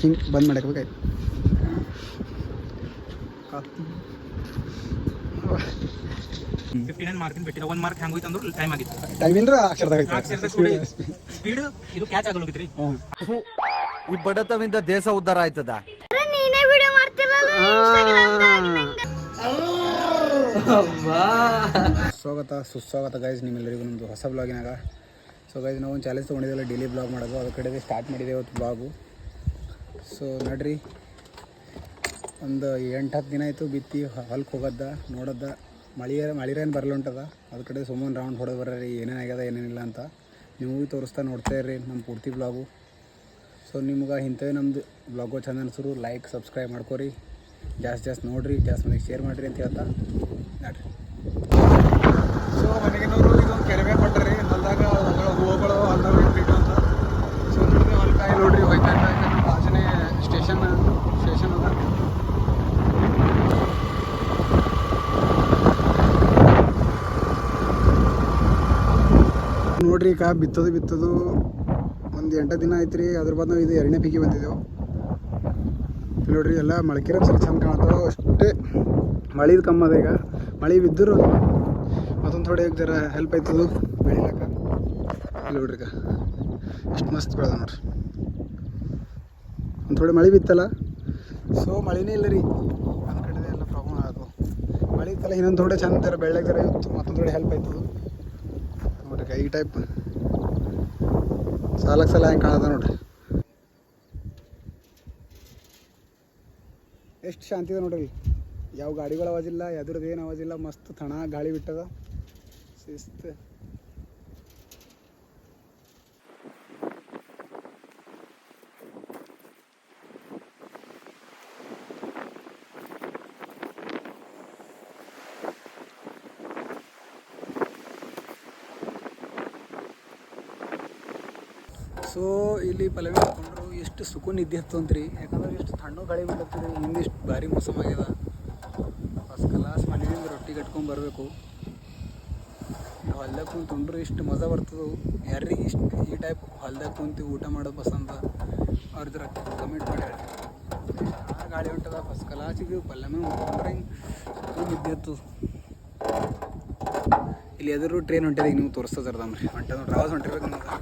ಹಿಂಗೆ ಬಂದ್ ಮಾಡಬೇಕಾಯ್ತು. 59 ಮಾರ್ಕಿನ ಬಿಟ್ಟಿಲ್ಲ. 1 ಮಾರ್ಕ್ ಹ್ಯಾಂಗೋಯ್ತು ಅಂದ್ರೆ ಟೈಮ್ ಆಗಿತ್ತು. ಟೈಮ್ ಇಲ್ರ ಅಕ್ಷರದಾಗ ಸ್ಪೀಡ್ ಇದು ಕ್ಯಾಚ್ ಆಗಲ್ಗಿತ್ರಿ. ಈ ಬಡತವಿಂದ ದೇಶ ಉದ್ಧಾರ ಆಯ್ತದ. ನೀನೇ ವಿಡಿಯೋ ಮಾಡ್ತಿರಲ್ಲ ಸ್ವಾಗತ ಸುಸ್ವಾಗತ ಗೈಸ್ ನಿಮ್ಮೆಲ್ಲರಿಗೂ ನಮ್ಮದು ಹೊಸ ಬ್ಲಾಗಿನಾಗ. ಸೊ ಗೈಸ್ ನಾವು ಒಂದು ಚಾಲೆಂಜ್ ತೊಗೊಂಡಿದ್ದೆಲ್ಲ ಡೈಲಿ ಬ್ಲಾಗ್ ಮಾಡೋದು, ಅದ್ರ ಕಡೆ ಸ್ಟಾರ್ಟ್ ಮಾಡಿದೆ ಇವತ್ತು ಬ್ಲಾಗು. ಸೊ ನಡ್ರಿ, ಒಂದು 8-10 ದಿನ ಆಯಿತು ಬಿತ್ತಿ ಹೊಲಕ್ಕೆ ಹೋಗೋದ ನೋಡೋದ. ಮಳಿರೇನು ಬರಲ್ಲ ಉಂಟದ, ಅದ್ರ ಕಡೆ ಸುಮ್ಮನೆ ರೌಂಡ್ ಹೊಡೆದು ಬರ್ರಿ ಏನೇನಾಗ್ಯದ ಏನೇನಿಲ್ಲ ಅಂತ ನೀವು ತೋರಿಸ್ತಾ ನೋಡ್ತಾ ಇರ್ರಿ ನಮ್ಮ ಪೂರ್ತಿ ಬ್ಲಾಗು. ಸೊ ನಿಮ್ಗೆ ಇಂಥವೇ ನಮ್ಮದು ಬ್ಲಾಗು ಚಂದ ಅನ್ಸರು ಲೈಕ್ ಸಬ್ಸ್ಕ್ರೈಬ್ ಮಾಡ್ಕೊರಿ, ಜಾಸ್ತಿ ನೋಡಿರಿ, ಜಾಸ್ತಿ ಮಂದಿಗೆ ಶೇರ್ ಮಾಡಿರಿ ಅಂತ ಹೇಳ್ತಾ ನಡ್ರಿ. ಸೊ ಮನೆಗಿನವರು ಇದೊಂದು ಕೆರೆಮೆ ಕೊಟ್ಟರಿ ಹೊಲದಾಗ ಹೂವುಗಳು ಹೊಲದಾಗ ಇಟ್ಬಿಟ್ಟು ಅಂತ. ಸೊ ನೋಡಿರಿ ಹೊಲಕಾಯಿ ನೋಡ್ರಿ ಹೋಯ್ತಾ ಬಾಜನೆ ಸ್ಟೇಷನ್ ಅದ. ನೋಡ್ರಿ ಈಗ ಬಿತ್ತೋದು ಒಂದು 8 ದಿನ ಆಯ್ತು ರೀ. ಅದ್ರ ಬಾದ್ ನಾವು ಇದು 2ನೇ ಪೀಕಿಗೆ ಬಂದಿದ್ದೆವು. ನೋಡ್ರಿ ಎಲ್ಲ ಮೊಳಕಿರೋ ಸರಿ ಚಂದ ಕಾಣತ್ತೋ, ಅಷ್ಟೇ ಮಳಿದು ಕಮ್ಮಿ ಅದ. ಈಗ ಮಳೆ ಬಿದ್ದರು ಮತ್ತೊಂದು ಥೋಡೆ ಜರ ಹೆಲ್ಪ್ ಆಯ್ತದು ಬೆಳಿಲಕ್ಕ. ಇಲ್ಲಿ ನೋಡ್ರಿ ಈಗ ಎಷ್ಟು ಮಸ್ತ್ ಬೆಳೆದ ನೋಡ್ರಿ. ಒಂದು ಥೋಡೆ ಮಳೆ ಬಿತ್ತಲ್ಲ, ಸೊ ಮಳೆನೇ ಇಲ್ಲ ರೀ, ಅದು ಕಡೆ ಎಲ್ಲ ಪ್ರಾಬ್ಲಮ್ ಆಗೋದು. ಮಳೆ ಇತ್ತಲ್ಲ ಇನ್ನೊಂದು ಥೋಡೆ ಚಂದ ಜರ ಬೆಳ್ಳಗೆ ಜರ ಇತ್ತು, ಮತ್ತೊಂದು ಥೋಡೆ ಹೆಲ್ಪ್ ಆಯ್ತದು ನೋಡ್ರಿ. ಈ ಟೈಪ್ ಸಾಲಕ್ಕೆ ಸಲ ಹೆಂಗೆ ಕಾಣದ ನೋಡ್ರಿ, ಎಷ್ಟು ಶಾಂತಿ ಇದೆ ನೋಡ್ರಿ. ಯಾವ ಗಾಡಿಗಳ ಆವಾಜಿಲ್ಲ, ಎದ್ರದ್ದು ಏನು ಆವಾಜಿಲ್ಲ, ಮಸ್ತ್ ತಣ ಗಾಳಿ ಬಿಟ್ಟದ ಶಿಸ್ತು. ಸೊ ಇಲ್ಲಿ ಪಲ್ಲವಿ ಮಾಡ್ಕೊಂಡ್ರು ಎಷ್ಟು ಸುಕೂನ್ ನಿದ್ದೆ ಹತ್ತು ಅಂತ್ರಿ, ಯಾಕಂದ್ರೆ ಎಷ್ಟು ತಣ್ಣು ಗಾಳಿ ಬಿಡ್ಲತ್ತರಿ. ಹಿಂದೆ ಇಷ್ಟು ಭಾರಿ ಮೋಸಮ್ ಆಗ್ಯದ. ಫಸ್ಟ್ ಕ್ಲಾಸ್ ಮನೆಯಿಂದ ರೊಟ್ಟಿ ಕಟ್ಕೊಂಡು ಬರಬೇಕು. ಹೊಲ್ದಾಗ ಕುಂತು ಉಂಡ್ರು ಇಷ್ಟು ಮಜಾ ಬರ್ತದೆ. ಯಾರಿಗೆ ಇಷ್ಟು ಈ ಟೈಪ್ ಹೊಲ್ದಾಗ ಕುಂತು ಊಟ ಮಾಡೋದು ಪಸಂದ ಅವ್ರದ್ರ ಕಮೆಂಟ್ ಮಾಡಿ ಹೇಳಿ. ಆ ಗಾಳಿ ಹೊಂಟದ ಫಸ್ಟ್ ಕ್ಲಾಸ್ ಇದು ಪಲ್ಲವಿ ಮಾಡ್ಕೊಂಡ್ರೆ ಹಿಂಗೆ ಸುಕೂನ್ ನಿದ್ದೆ ಹತ್ತು. ಇಲ್ಲಿ ಎದುರು ಟ್ರೈನ್ ಹೊಂಟಿದೆ, ಈಗ ನೀವು ತೋರಿಸ್ತದ್ರಿ ಹೊಂಟದ ನೋಡ್ರಿ, ಆವಾಜ್ ಹೊಂಟಿರ್ಬೇಕು ನಿಮ್ಗೆ.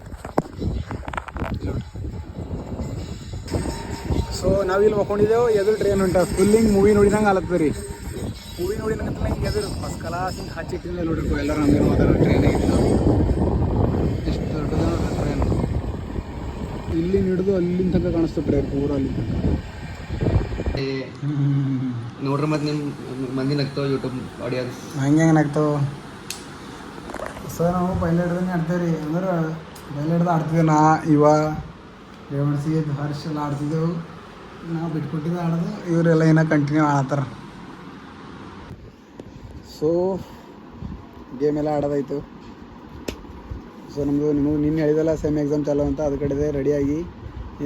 ಸೊ ನಾವಿಲ್ಲಿ ಮಕ್ಕೊಂಡಿದ್ದೆವು, ಎದುರು ಟ್ರೈನ್ ಹೊಂಟ ಫುಲ್ ಹಿಂಗೆ ಮೂವಿ ನೋಡಿದಂಗೆ ಆಲತ್ತದ ರೀ. ಮೂವಿ ನೋಡಿದಂಗಂತಲ್ಲ ಹಿಂಗೆ ಎದುರು ಫಸ್ಟ್ ಕ್ಲಾಸ್ ಹಿಂಗೆ ಹಚ್ಚಿಟ್ಟಿಲ್ಲ ನೋಡ್ರಿ. ಎಲ್ಲರೂ ಹಂಗೆ ಮಾತಾಡೋ ಟ್ರೈನ್ ಆಗಿತ್ತು, ಎಷ್ಟು ದೊಡ್ಡದ ನೋಡ್ರಿ ಟ್ರೈನ್. ಇಲ್ಲಿ ಹಿಡಿದು ಅಲ್ಲಿಂದ ತನಕ ಕಾಣಿಸ್ತು ಟ್ರೈನ್ ಪೂರ ಅಲ್ಲಿ ತನಕ ನೋಡ್ರಿ. ಮತ್ತೆ ನಿಮ್ಮ ಮಂದಿ ನಗ್ತಾವ ಯೂಟ್ಯೂಬ್ ಆಡಿಯನ್ಸ್ ಹಂಗೆ ನಗ್ತಾವ. ಸೊ ನಾವು ಪೈಲೆ ಹಿಡ್ದೇ ಆಡ್ತೇವೆ ರೀ, ಅಂದ್ರೆ ಪೈಲೆ ಹಿಡ್ದು ಆಡ್ತಿದ್ದೆವು. ನಾ ಇವ ರೇವಣ್ಸಿ ಹರ್ಷ ಎಲ್ಲ ಆಡ್ತಿದ್ದೆವು. ನಾವು ಬಿಟ್ಕೊಟ್ಟಿದ್ದು ಆಡೋದು, ಇವರೆಲ್ಲ ಏನೋ ಕಂಟಿನ್ಯೂ ಆಡ್ತಾರೆ. ಸೊ ಗೇಮ್ ಎಲ್ಲ ಆಡೋದಾಯ್ತು. ಸೊ ನಿಮಗೆ ನಿನ್ನೆ ಹೇಳಿದಲ್ಲ ಸೆಮ್ ಎಕ್ಸಾಮ್ ಚಾಲೋ ಅಂತ, ಅದ್ರ ಕಡೆ ರೆಡಿಯಾಗಿ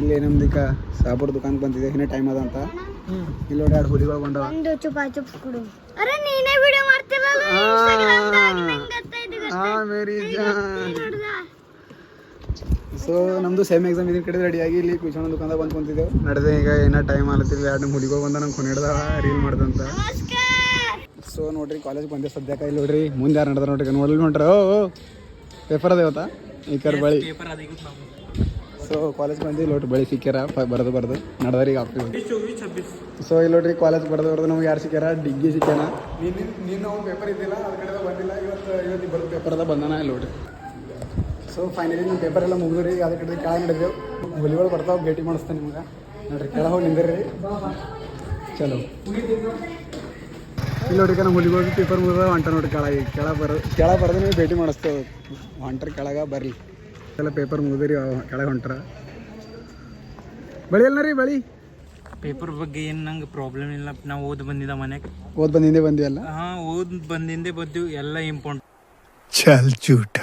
ಇಲ್ಲಿ ನಮ್ದು ಈಗ ಸಾಬೂರ್ ದುಕಾನ್ಗೆ ಬಂದಿದೆ, ಇನ್ನೇ ಟೈಮ್ ಅದ ಅಂತ. ಇಲ್ಲಿ ನೋಡಿ 2 ಹುಲಿಗಳು ಬಂದವ. ಸೊ ನಮ್ಮದು ಸೇಮ್ ಎಕ್ಸಾಮ್ ಇದ್ರ ಕಡೆ ರೆಡಿಯಾಗಿ ಇಲ್ಲಿ ಕುಶಾಣ ದುಕಾನ್ದಾಗ ಬಂದು ಕುಂತಿದ್ದೆವು. ನಡೆದೆ ಈಗ ಏನೋ ಟೈಮ್ ಆಲತ್ತಿಲ್ಲ. 2 ಹುಲಿಗಳು ಬಂದ ನಂಗೆ ಕೊನೆಡ್ದಾವ ರೀಲ್ ಮಾಡ್ದಂತ. ಸೊ ನೋಡ್ರಿ ಕಾಲೇಜ್ ಬಂದೆ ಸದ್ಯಕ್ಕೆ. ಇಲ್ಲಿ ನೋಡ್ರಿ ಮುಂದೆ ಯಾರು ನಡೆದ ನೋಡ್ರಿ, ನೋಡ್ಲಿ ನೋಡ್ರಿ. ಪೇಪರ್ ಅದ ಇವತ್ತ ಈ ಕರ್ ಬಳಿ. ಸೊ ಕಾಲೇಜ್ ಬಂದು ನೋಡ್ರಿ ಬಳಿ ಸಿಕ್ಕ್ಯಾರ, ಬರೆದು ನಡೆದ್ರಿ ಈಗ ಆಗ್ತೀವಿ. ಸೊ ಇಲ್ಲಿ ನೋಡ್ರಿ ಕಾಲೇಜ್ ಬರೆದು ನಮ್ಗೆ ಯಾರು ಸಿಕ್ಕ್ಯಾರ, ಡಿಗ್ಗಿ ಸಿಕ್ಕ್ಯಾನ. ನೀನು ನಾವು ಪೇಪರ್ ಇದ್ದಿಲ್ಲ, ಅದ್ರ ಕಡೆ ಬಂದಿಲ್ಲ. ಇವತ್ತು ಬರೋದು ಪೇಪರ್ ಅದ ಬಂದಾನ. ಇಲ್ಲಿ ನೋಡ್ರಿ. ಸೊ ಫೈನಲಿ ನಿಮ್ಮ ಪೇಪರ್ ಎಲ್ಲ ಮುಗಿದ್ರಿ. ಅದ್ರ ಕಡೆ ಕೆಳಗೆ ನಡೆದೆವು. ಹುಲಿಗಳು ಬರ್ತಾವೆ, ಭೇಟಿ ಮಾಡಿಸ್ತೇನೆ ನಿಮ್ಗೆ. ನೋಡ್ರಿ ಕೆಳಗೆ ಹೋಗಿ ನಿಂದಿರ್ರಿ. ಚಲೋ ಇಲ್ಲಿ ನೋಡ್ರಿ ನಮ್ಮ ಹುಲಿಗಳು ಪೇಪರ್ ಮುಗಿದ ಹೊಂಟ ನೋಡ್ರಿ. ಕೆಳಗೆ ಬರೋದು ನೀವು ಭೇಟಿ ಮಾಡಿಸ್ತೇವೆ. ಹೊಂಟ್ರ ಕೆಳಗೆ ಬರ್ರಿ. ಎಲ್ಲ ಪೇಪರ್ ಮುಗಿದ್ರಿ, ಕೆಳಗೆ ಹೊಂಟ್ರ. ಬಳಿ ಅಲ್ಲ ರೀ ಬಳಿ. ಪೇಪರ್ ಬಗ್ಗೆ ಏನು ನಂಗೆ ಪ್ರಾಬ್ಲಮ್ ಇಲ್ಲ. ನಾವು ಬಂದಿದ್ದ ಮನೆಗೆ ಬಂದಿವಲ್ಲ. ಹಾಂ ಬಂದಿಂದೆ ಬಂದಿವಿ. ಎಲ್ಲ ಇಂಪಾರ್ಟೆಂಟ್ ಚಲ್ ಚೂಟ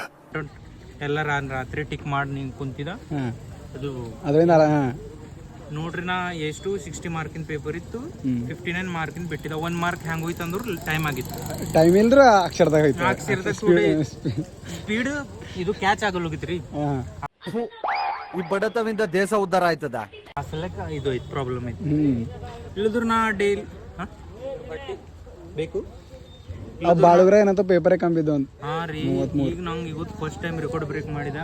ಎಲ್ಲ ರಾತ್ರಿ ಟಿಕ್ ಮಾಡಿ ನಿಂಗೆ ಕುಂತಿದ್ದ. ಅದು ಅದರಿಂದ ನೋಡ್ರಿ, ನಾ ಎಷ್ಟು 60 ಮಾರ್ಕಿನ ಪೇಪರ್ ಇತ್ತು, 59 ಮಾರ್ಕಿನ ಬಿಟ್ಟಿದ್ದ. 1 ಮಾರ್ಕ್ ಹ್ಯಾಂಗ್ ಹೋಯ್ತು ಅಂದ್ರೆ ಟೈಮ್ ಆಗಿತ್ತು. ಟೈಮ್ ಇಲ್ರ ಅಕ್ಷರದಾಗ ಸ್ಪೀಡ್ ಇದು ಕ್ಯಾಚ್ ಆಗಲ್ಲೋಗಿತ್ರಿ. ಈ ಬಡತವಿಂದ ದೇಶ ಉದ್ಧಾರ ಆಯ್ತದ. ಆ ಸಲಕ್ಕ ಇದು ಐತಿ ಪ್ರಾಬ್ಲಮ್ ಐತಿ. ಹ್ಞೂ ಇಲ್ಲದ್ರ ನಾ ಡೈಲಿ ಬಟ್ಟಿ ಬೇಕು ಬಾಳುಗ್ರೆ ಏನಂತ ಪೇಪರೇ ಕಂಬಿದ್ದು ಅಂತ. ಹಾ ರೀ. ಈಗ ನಂಗೆ ಇವತ್ತು ಫಸ್ಟ್ ಟೈಮ್ ರೆಕಾರ್ಡ್ ಬ್ರೇಕ್ ಮಾಡಿದ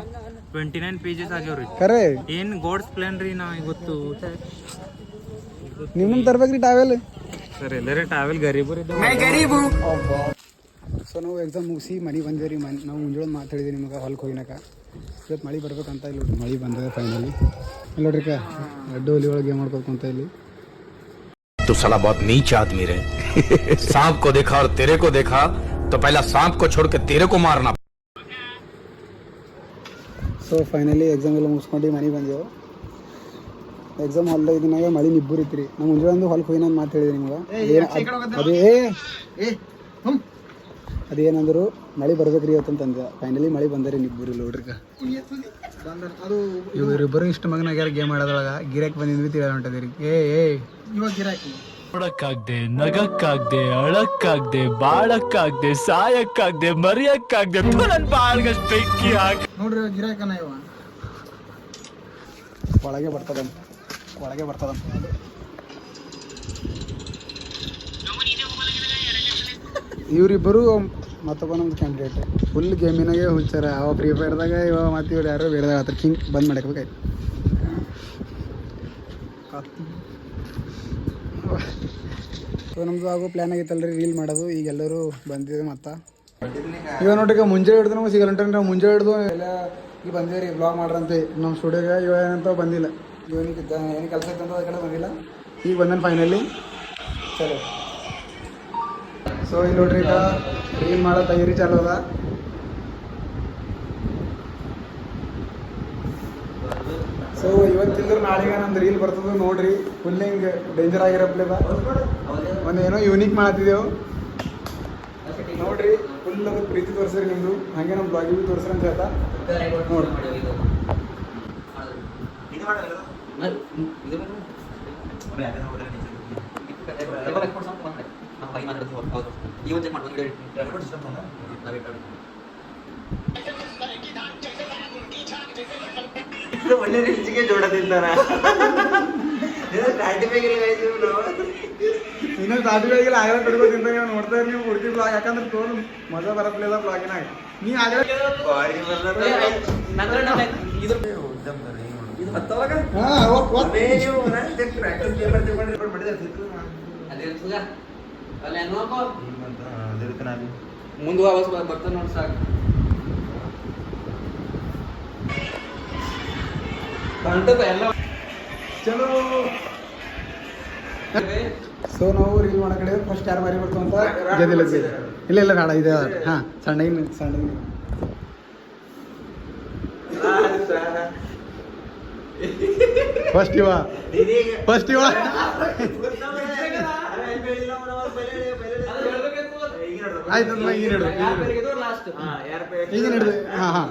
29 ಪೇಜಸ್ ಆಗ್ಯಾವ್ರಿ. ಖರೆ ಏನ್ ಗಾಡ್ಸ್ ಪ್ಲಾನ್ ರೀ. ನಾ ಇವತ್ತು ನಿಮ್ಮನ್ನ ತರ್ಬೇಕ್ರಿ ಟ್ರಾವೆಲ್. ಸರ್ ಎಲ್ಲರೇ ಟ್ರಾವೆಲ್ ಗರೀಬರು ಇದ್ದಾವೆ. ಸೊ ನಾವು ಎಕ್ಸಾಮ್ ಮುಗಿಸಿ ಮನೆ ಬಂದೇವೆ ರೀ. ನಾವು ಮುಂಜಾನೆ ಮಾತಾಡಿದ್ವಿ ನಿಮಗೆ ಹೊಲಕ್ಕೆ ಹೋಗಿನಾಕ. ಇವತ್ತು ಮಳೆ ಬರ್ಬೇಕಂತ ಇಲ್ಲಿ ಮಳೆ ಬಂದದೆ ಫೈನಲಿ. ಇಲ್ಲಿ ನೋಡ್ರಿ ಅಡ್ಡು ಹೊಲಿ ಒಳಗೆ ಗೇಮ್ ಮಾಡ್ಕೊತ ಇಲ್ಲಿ. तू साला बहुत नीच आदमी रे सांप को देखा और तेरे को देखा तो पहला सांप को छोड़ के तेरे को मारना. ಸೊ ಫೈನಲಿ ಎಕ್ಸಾಮ್ ಎಲ್ಲ ಮುಗಿಸ್ಕೊಂಡು ಮನೆ ಬಂದೆವು. ಎಕ್ಸಾಮ್ ಹೊಲ್ದಾಗ ಇದ್ದಿನಾಗ ಮಳೆ ನಿಬ್ಬರು ಇತ್ತು ರೀ. ನಾವು ಮುಂಜಾನೆ ಹೊಲಕ್ಕೆ ಹೋಗಿ ನಾನು ಮಾತು ಹೇಳಿದೆ ನಿಮ್ಗೆ. ಅದೇನಂದ್ರು ಮಳೆ ಬರ್ಬೇಕ್ರಿ ಇವತ್ತಂತಂದ. ಫೈನಲಿ ಮಳೆ ಬಂದರಿ ನಿಬ್ಬರು ನೋಡ್ರಿ. ಅದು ಇವರಿಬ್ಬರು ಇಷ್ಟು ಮಗನಾಗ್ಯಾರ ಗೇಮ್ ಆಡೋದ್ರೊಳಗೆ. ಗಿರಾಕಿ ಬಂದಿದ್ವಿ ತಿಳ ಹೊಂಟದಿರಿ. ಇವಾಗ ಗಿರಾಕಿ ನೋಡಕ್ಕಾಗ್ದೆ, ನಗಕ್ಕಾಗ್ದೆ, ಅಳಕ್ಕಾಗ್ದೆ, ಬಾಳಕ್ಕಾಗ್ದೆ, ಸಾಯಕ್ಕಾಗ್ದೆ, ಮರಿಯಕ್ಕಾಗ್ದೆ, ನನ್ ಬಾಳ್ಗಷ್ಟು ಬೆಂಕಿ ಹಾಕಿ ನೋಡ್ರಿ ಗಿರಾಕನ ಇವ ಒಳಗೆ ಬರ್ತದಂತ. ಇವರಿಬ್ಬರು ಮತ್ತೊಬ್ಬ ನಮ್ದು ಕ್ಯಾಂಡಿಡೇಟ್ ಫುಲ್ ಗೇಮಿನಾಗೆ ಹುಚ್ಚಾರ. ಅವ ಫ್ರೀ ಫೈರ್ದಾಗ ಇವ ಮತ್ತು ಇವ್ರು ಯಾರೋ ಬೇರೆದಾಗ ಆತರ ಹಿಂಗೆ ಬಂದ್ ಮಾಡಬೇಕಾಯ್ತು. ಸೊ ನಮ್ಮದು ಆಗೋ ಪ್ಲ್ಯಾನ್ ಆಗಿತ್ತಲ್ರಿ ರೀಲ್ ಮಾಡೋದು. ಈಗ ಎಲ್ಲರೂ ಬಂದಿದೆ ಮತ್ತು ಇವಾಗ ನೋಡ್ರಿ ಈಗ ಮುಂಜಾನೆ ಹಿಡಿದು ನಮಗೆ ಸಿಗಲ್ಲ ನಾವು ಮುಂಜಾನೆ ಹಿಡಿದು ಎಲ್ಲ ಈಗ ಬಂದೇವೆ ರೀ ಬ್ಲಾಗ್ ಮಾಡ್ರಂತೆ ನಮ್ಮ ಸ್ಟುಡಿಯೋಗೆ. ಇವ ಏನಂತ ಬಂದಿಲ್ಲ. ಇವನಿಗೆ ಏನು ಕೆಲಸ ಇತ್ತಂತ ಅದ ಕಡೆ ಬಂದಿಲ್ಲ. ಈಗ ಬಂದನು ಫೈನಲಿ. ಚಲೋ. ಸೊ ಇಲ್ಲಿ ನೋಡ್ರಿ ಈಗ ರೀಲ್ ಮಾಡೋ ತಯಾರಿ ಚಾಲು ಅದ. ಸೊ ಇವತ್ತಿಂದ್ರೆ ನಾಳೆಗೆ ನಮ್ದು ರೀಲ್ ಬರ್ತದೆ ನೋಡ್ರಿ. ಫುಲ್ ಹಿಂಗೆ ಡೇಂಜರ್ ಆಗಿರಪ್ಲೇದ ಒಂದು ಏನೋ ಯೂನಿಕ್ ಮಾಡತ್ತಿದ್ದೆವು ನೋಡ್ರಿ. ಫುಲ್ ಅದು ಪ್ರೀತಿ ತೋರಿಸ್ರಿ ನಿಮ್ಮದು. ಹಾಗೆ ನಮ್ಮ ಬ್ಲಾಗಿಗೂ ತೋರಿಸ್ರಿ ಅಂತ ಹೇಳ್ತಾ ನೋಡಿ. ಒಳ್ಳೆ ರಿಲ್ಸ್ಗೆ ಜೋಡದಿದ್ದಾರ ಇನ್ನೊಂದು ತಾಟಿಗಳಿಗೆಲ್ಲ ಆಗಲ್ಲ ಕಡ್ಕೋತಿಂತ ನೀವು ನೋಡ್ತಾ ಇರಿ. ನೀವು ಹುಡುಗಿ ಬ್ಲಾಗ್ ಯಾಕಂದ್ರೆ ತೋರು ಮಜಾ ಬರಪ್ಲೇದ ಬ್ಲಾಗಿನಾಗ. ನೀ ಆಗಲ್ಲ ಮುಂದೆ ವಾಪಸ್ ಬರ್ತಾನೆ ನೋಡಿ ಸಾಕು. ಚಲೋ. ಸೊ ನಾವು ರೀಲ್ ಮಾಡೋ ಕಡೆ ಫಸ್ಟ್ ಯಾರು ಮಾರಿ ಬರ್ತಾವ ಅಂತ ಗೆದ್ದಿಲ್ಲ. ಇಲ್ಲ ಇಲ್ಲ ಬೇಡ ಇದೆ. ಹಾಂ ಸಣ್ಣ ಫಸ್ಟ್ ಇವ ಆಯ್ತು ಈಗ ಹಿಡಿದು ಹಾಂ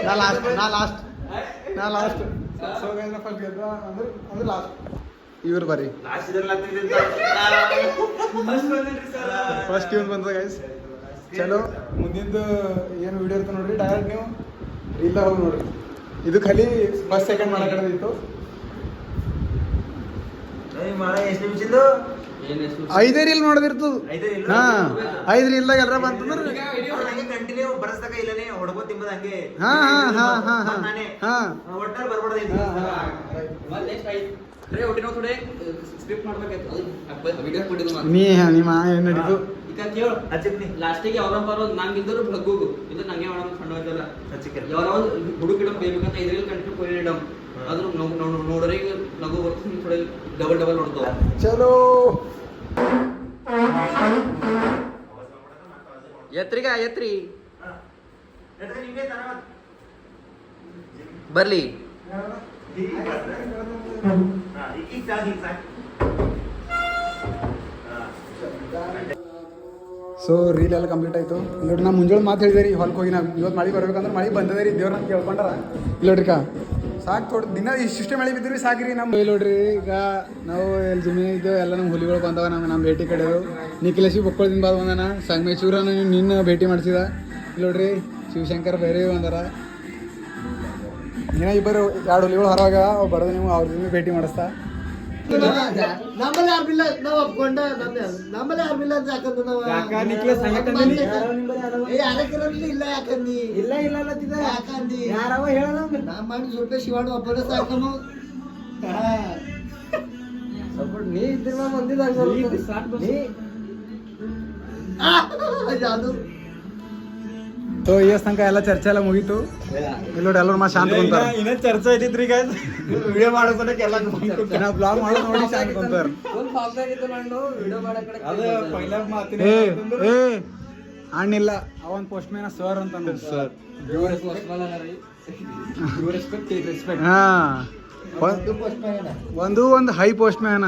ನಾ ಲಾಸ್ಟ್ ಸೊ ಗೈಸ್ ಫಸ್ಟ್ ಗೆದ್ದ ಅಂದ್ರೆ ಲಾಸ್ಟ್ ಇವ್ರು ಬರ್ರಿ. ಫಸ್ಟ್ ಇವ್ರು ಬಂದ ಗೈಸ್. ಚಲೋ ಮುಂದಿಂದು ಏನು ವಿಡಿಯೋ ಇರ್ತ ನೋಡ್ರಿ. ಡೈರೆಕ್ಟ್ ನೀವು ಇಲ್ಲ ಹೋಗಿ ನೋಡ್ರಿ. ಇದು ಖಾಲಿ ಫಸ್ಟ್ ಸೆಕೆಂಡ್ ಮಾಡಕಡಿತ್ತು. 5 ರೀಲ್ ನೋಡದಿರ್ತದ. ಹಾ 5 ರೀಲ್ದಾಗ ಎಲ್ಲರ ಬಂತಂದ್ರೆ ಕಂಟಿನ್ಯೂ ಬರಸ್ತಕ ಇಲ್ಲನೇ ಹೊಡಬೋ ತಿಂಬದ ಹಂಗೆ. ನಿಮ್ಮ ಏನ್ ನಡೀತು ಲಾಸ್ಟಿಗೆ ಅವ್ರ ನಂಗಿದ್ದರು ಭಗ್ಗುಗು ಇಲ್ಲ ನಂಗೆ ಸಣ್ಣ ಹುಡುಗಿಡ ಬೇಕಂತ ಇದ್ರಲ್ಲಿ ಕಂಟಿನ್ಯೂ ಕೊಯ್ಲಿಡಮ್. ಆದ್ರೂ ನೋಡ್ರಿ ನಗು ಬರ್ತೀನಿ ಥೋಡೆ ಡಬಲ್ ನೋಡ್ತಾವ. ಚಲೋ ಎತ್ರಿ ಬರ್ಲಿ. ಸೊ ರೀಲ್ ಎಲ್ಲ ಕಂಪ್ಲೀಟ್ ಆಯಿತು. ನೋಡಿ ನಾ ಮುಂಜಾನೆ ಮಾತು ಹೇಳಿದೆ ರೀ ಹೊಲಕ್ಕೆ ಹೋಗಿ ನಾವು ಇವತ್ತು ಮಳೆ ಬರ್ಬೇಕಂದ್ರೆ ಮಳೆ ಬಂದದೆ ರೀ. ದೇವ್ರನ್ನ ಕೇಳ್ಕೊಂಡಾರ ಇಲ್ಲ ನೋಡ್ರಿ ಸಾಕು ಥೋಡೆ ದಿನ ಇಷ್ಟಿಷ್ಟೇ ಮಳೆ ಬಿದ್ದಿರಿ ಸಾಕ್ರಿ. ನಮ್ಮ ನೋಡ್ರಿ ಈಗ ನಾವು ಎಲ್ಲಿ ಜಮೀನು ಇದ್ದೇವೆ ಎಲ್ಲ ನಮ್ಮ ಹುಲಿಗಳು ಬಂದವ. ನಮ್ಮ ಭೇಟಿ ಕಡೆದು ನಿಖಿಲೇಶಿ ಬೊಕ್ಕಳದಿಂದ ಬಾದ್ ಬಂದಾನ. ಸಂಗಮೇಶ್ವರನ ನಿನ್ನ ಭೇಟಿ ಮಾಡಿಸಿದ. ಇಲ್ಲಿ ನೋಡ್ರಿ ಶಿವಶಂಕರ್ ಬೇರೆ ಅಂದಾರ ಏನೋ ಇಬ್ಬರು 2 ಹುಲಿಗಳು ಹೊರಗ ಬರೋದು ನೀವು ಅವ್ರ ಭೇಟಿ ಮಾಡಿಸ್ತಾ ನಮ್ಮಲ್ಲಿ ಯಾರಿಲ್ಲ ನಾವು ಒಪ್ಕೊಂಡ ನಮ್ಮಲ್ಲಿ ಯಾರಿಲ್ಲ ಅಂತ ಯಾಕಂದ್ರೆ ನಾವು ಯಾರಕ್ಕಿರಲಿ ಇಲ್ಲ ಯಾಕಂದಿ ಇಲ್ಲ ಯಾಕಂದಿ ಯಾರವ ಹೇಳ ನಮ್ಮ ಮಾಡಿ ಸ್ವಲ್ಪ ಶಿವಾಡು ಒಬ್ಬರ ಸಾಕನು ಸಪೋರ್ಟ್ ನೀ ಇದ್ದಿಲ್ಲ ಬಂದಿದಾಗ ಯಾವುದು ಸೊ ಈ ತನಕ ಎಲ್ಲ ಚರ್ಚೆ ಎಲ್ಲ ಮುಗೀತು ಇಲ್ಲಿ ನೋಡಿ ಎಲ್ಲರೂ ಮಾ ಶಾಂತ ಕುಂತಾರ ಇನ್ನೇ ಚರ್ಚೆ ಐತಿತ್ರಿ ಈಗ ವಿಡಿಯೋ ಮಾಡೋದಕ್ಕೆ ಎಲ್ಲ ನಾವು ಬ್ಲಾಗ್ ಮಾಡೋದು ನೋಡಿ ಶಾಂತ ಕುಂತಾರ ಅದೇ ಪೈಲ ಮಾತಿನ ಏ ಅಣ್ಣಿಲ್ಲ ಅವನ್ ಪೋಸ್ಟ್ ಮ್ಯಾನ್ ಸರ್ ಅಂತ ಸರ್ ಹಾ ಒಂದು ಹೈ ಪೋಸ್ಟ್ ಮ್ಯಾನ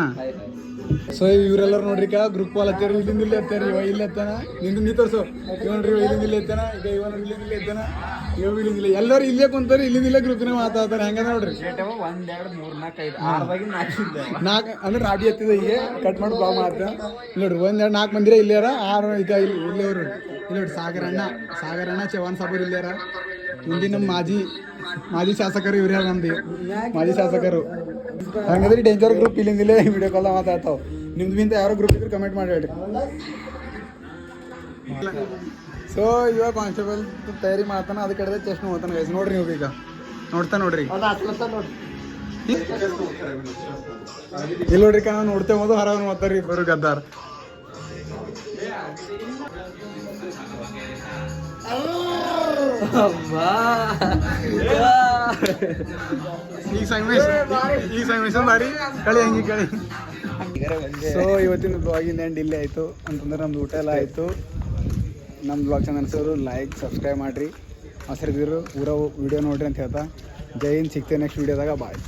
ಸೊ ಇವರೆಲ್ಲರೂ ನೋಡ್ರಿ ಗ್ರೂಪ್ ಕಾಲ್ ಹತ್ತಾರ ಇಲ್ಲಿಂದ ಇಲ್ಲಿ ಹತ್ತಾರ ಇವ ಇಲ್ಲಿ ಹತ್ತಾನ ನಿಂದು ನೀ ತೋರ್ಸು ಇವ ನೋಡ್ರಿ ಇಲ್ಲಿಂದ ಇಲ್ಲಿ ಹತ್ತಾನ ಈಗ ಇವ ನೋಡ್ರಿ ಇಲ್ಲಿಂದ ಇಲ್ಲಿ ಹತ್ತಾನ ಇವ ಇಲ್ಲಿಂದ ಇಲ್ಲ ಎಲ್ಲರೂ ಇಲ್ಲೇ ಕುಂತಾರೆ ಇಲ್ಲಿಂದ ಇಲ್ಲ ಗ್ರೂಪಿನ ಮಾತಾಡ್ತಾರೆ ಹೆಂಗ ನೋಡ್ರಿ 1 2 3 4 5 4 ಅಂದ್ರೆ ರಾಡಿ ಹತ್ತಿದ ಹೀಗೆ ಕಟ್ ಮಾಡಿ ಬ್ಲಾಗ್ ಮಾಡ್ತಾ ನೋಡ್ರಿ 1 2 4 ಮಂದಿರ ಇಲ್ಲಾರ 6 ಈಗ ಇಲ್ಲವರು ಇಲ್ಲಿ ನೋಡಿ ಸಾಗರಣ್ಣ ಚವಾನ್ ಸಾಬರ್ ಇಲ್ಲಾರ ಮುಂದಿನ ನಮ್ಮ ಮಾಜಿ ಶಾಸಕರು ಇವ್ರು ಯಾರು ನಮ್ದು ಮಾಜಿ ಶಾಸಕರು ಹಂಗಂದ್ರೆ ಡೇಂಜರ್ ಗ್ರೂಪ್ ಇಲ್ಲಿಂದಿಲ್ಲೇ ವಿಡಿಯೋ ಕಾಲ್ ಮಾತಾಡ್ತಾವ ನಿಮ್ದು ಬಿಂತ ಯಾರೋ ಗ್ರೂಪ್ ಇದ್ರೆ ಕಮೆಂಟ್ ಮಾಡಿ ಹೇಳಿ ಸೊ ಇವಾಗ ಕಾನ್ಸ್ಟೇಬಲ್ ತಯಾರಿ ಮಾಡ್ತಾನೆ ಅದಕ್ಕೆ ಹಿಡಿದ ಚೆಸ್ಟ್ ನೋಡ್ತಾನೆ ಗೈಸ್ ನೋಡ್ರಿ ನೀವು ಈಗ ನೋಡ್ರಿ ಇಲ್ಲಿ ನೋಡ್ರಿ ನಾವು ನೋಡ್ತೇವೆ ಹೋದು ಹೊರಗೆ ನೋಡ್ತಾರ್ರಿ ಇಬ್ಬರು ಗದ್ದಾರ ಈ ಸನ್ಮೇಷನ್ ಬಾರಿ ಕಳಿ ಹಂಗೆ ಕಳಿ ಸೊ ಇವತ್ತಿನ ಬ್ಲಾಗಿಂದ ಎಂಡ್ ಇಲ್ಲೇ ಆಯಿತು ಅಂತಂದ್ರೆ ನಮ್ದು ಊಟ ಎಲ್ಲ ಆಯಿತು ನಮ್ಮ ಬ್ಲಾಗ್ ಚಂದ ಅನ್ಸೋರು ಲೈಕ್ ಸಬ್ಸ್ಕ್ರೈಬ್ ಮಾಡಿರಿ ಹೊಸರಿದ್ರು ಊರ ವಿಡಿಯೋ ನೋಡ್ರಿ ಅಂತ ಹೇಳ್ತಾ ಜೈ ಹಿಂದ್ ಸಿಗ್ತೇವೆ ನೆಕ್ಸ್ಟ್ ವಿಡಿಯೋದಾಗ ಬಾಯ್